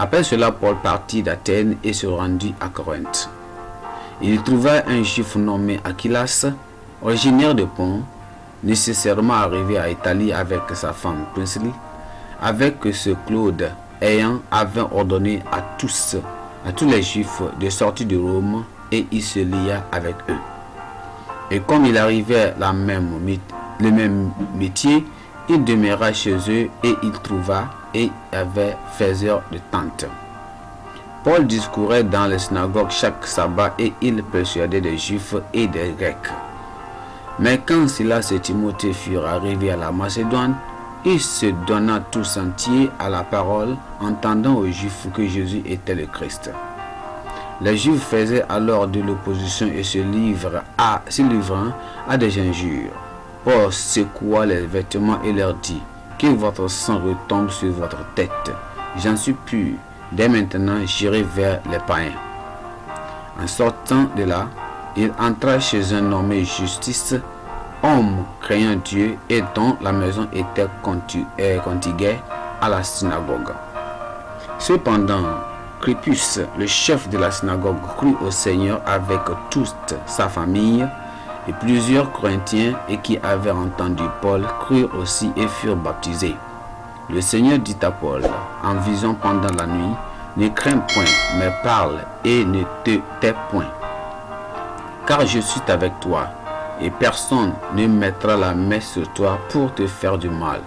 Après cela, Paul partit d'Athènes et se rendit à Corinthe. Il trouva un juif nommé Aquilas, originaire de Pont, nécessairement arrivé à Italie avec sa femme Priscille, avec ce Claude avait ordonné à tous les juifs de sortir de Rome, et il se lia avec eux. Et comme il arrivait le même métier, il demeura chez eux et il trouva et avait faiseur de tentes. Paul discourait dans les synagogues chaque sabbat et il persuadait des Juifs et des Grecs. Mais quand Silas et Timothée furent arrivés à la Macédoine, il se donna tout entier à la parole, entendant aux Juifs que Jésus était le Christ. Les Juifs faisaient alors de l'opposition et se livrant à des injures. Paul secoua les vêtements et leur dit: que votre sang retombe sur votre tête. J'en suis pur. Dès maintenant, j'irai vers les païens. En sortant de là, il entra chez un nommé Justice, homme craignant Dieu et dont la maison était contiguë à la synagogue. Cependant, Crispus, le chef de la synagogue, crut au Seigneur avec toute sa famille, et plusieurs Corinthiens et qui avaient entendu Paul crurent aussi et furent baptisés. Le Seigneur dit à Paul, en vision pendant la nuit: ne crains point, mais parle et ne te tais point. Car je suis avec toi, et personne ne mettra la main sur toi pour te faire du mal.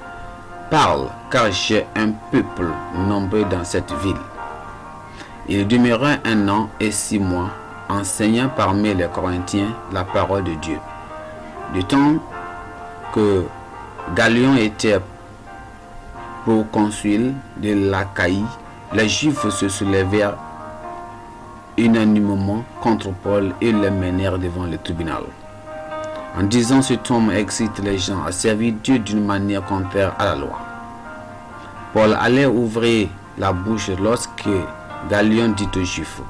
Parle, car j'ai un peuple nombreux dans cette ville. Il demeura 1 an et 6 mois, enseignant parmi les Corinthiens la parole de Dieu. Du temps que Galion était proconsul de l'Achaïe, les Juifs se soulevèrent unanimement contre Paul et le menèrent devant le tribunal. En disant: cet homme excite les gens à servir Dieu d'une manière contraire à la loi. Paul allait ouvrir la bouche lorsque Galion dit aux Juifs: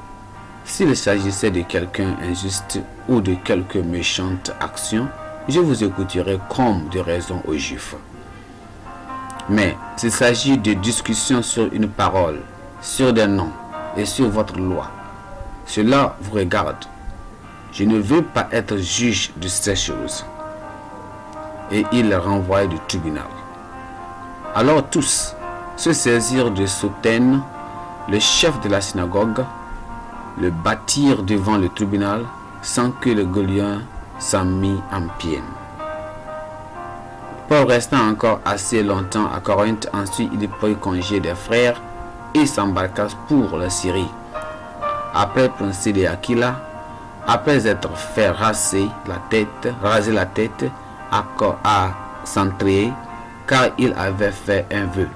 s'il s'agissait de quelqu'un injuste ou de quelque méchante action, je vous écouterai comme de raison aux Juifs. Mais s'il s'agit de discussions sur une parole, sur des noms et sur votre loi, cela vous regarde. Je ne veux pas être juge de ces choses. Et il renvoya du tribunal. Alors tous se saisirent de Sosthène, le chef de la synagogue, le battirent devant le tribunal sans que le Galion s'en mît en pied. Paul resta encore assez longtemps à Corinthe. Ensuite il prit congé des frères et s'embarqua pour la Syrie. Après Priscille et Aquila, après être fait raser la tête à Cenchréa, car il avait fait un vœu.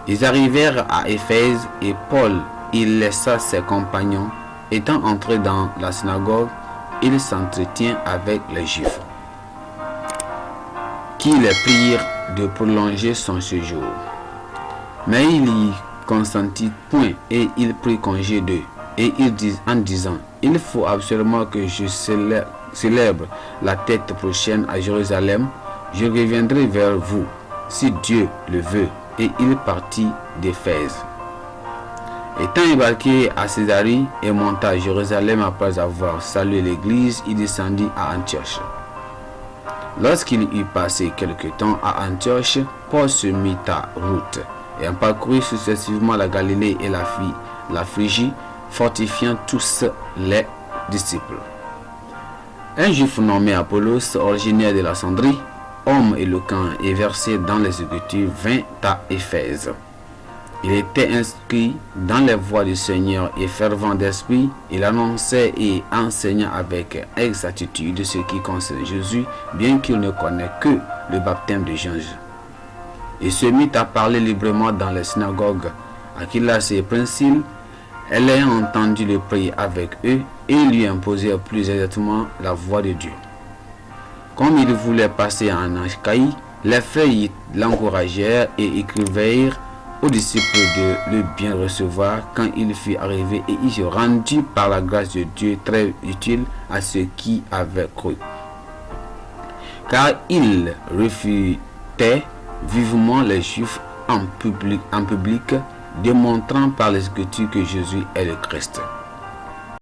Ils arrivèrent à Éphèse et Paul il laissa ses compagnons. Étant entré dans la synagogue, il s'entretient avec les Juifs, qui les prirent de prolonger son séjour. Mais il y consentit point et il prit congé d'eux. Et il dit en disant: il faut absolument que je célèbre la tête prochaine à Jérusalem. Je reviendrai vers vous, si Dieu le veut. Et il partit d'Éphèse. Étant embarqué à Césarée et monta à Jérusalem après avoir salué l'église, il descendit à Antioche. Lorsqu'il eut passé quelque temps à Antioche, Paul se mit à route et en parcourut successivement la Galilée et la Phrygie, fortifiant tous les disciples. Un juif nommé Apollos, originaire de la Sandrie, homme éloquent et versé dans les Écritures, vint à Éphèse. Il était inscrit dans les voies du Seigneur et fervent d'esprit. Il annonçait et enseignait avec exactitude ce qui concerne Jésus, bien qu'il ne connaisse que le baptême de Jean. Il se mit à parler librement dans les synagogues. Aquilas et Priscille, elle ayant entendu le prier avec eux, et lui imposèrent plus exactement la voix de Dieu. Comme il voulait passer en Achaïe, les frères l'encouragèrent et écrivirent aux disciples de le bien recevoir quand il fut arrivé, et il se rendit par la grâce de Dieu très utile à ceux qui avaient cru. Car il refutait vivement les Juifs en public démontrant par les Écritures que Jésus est le Christ.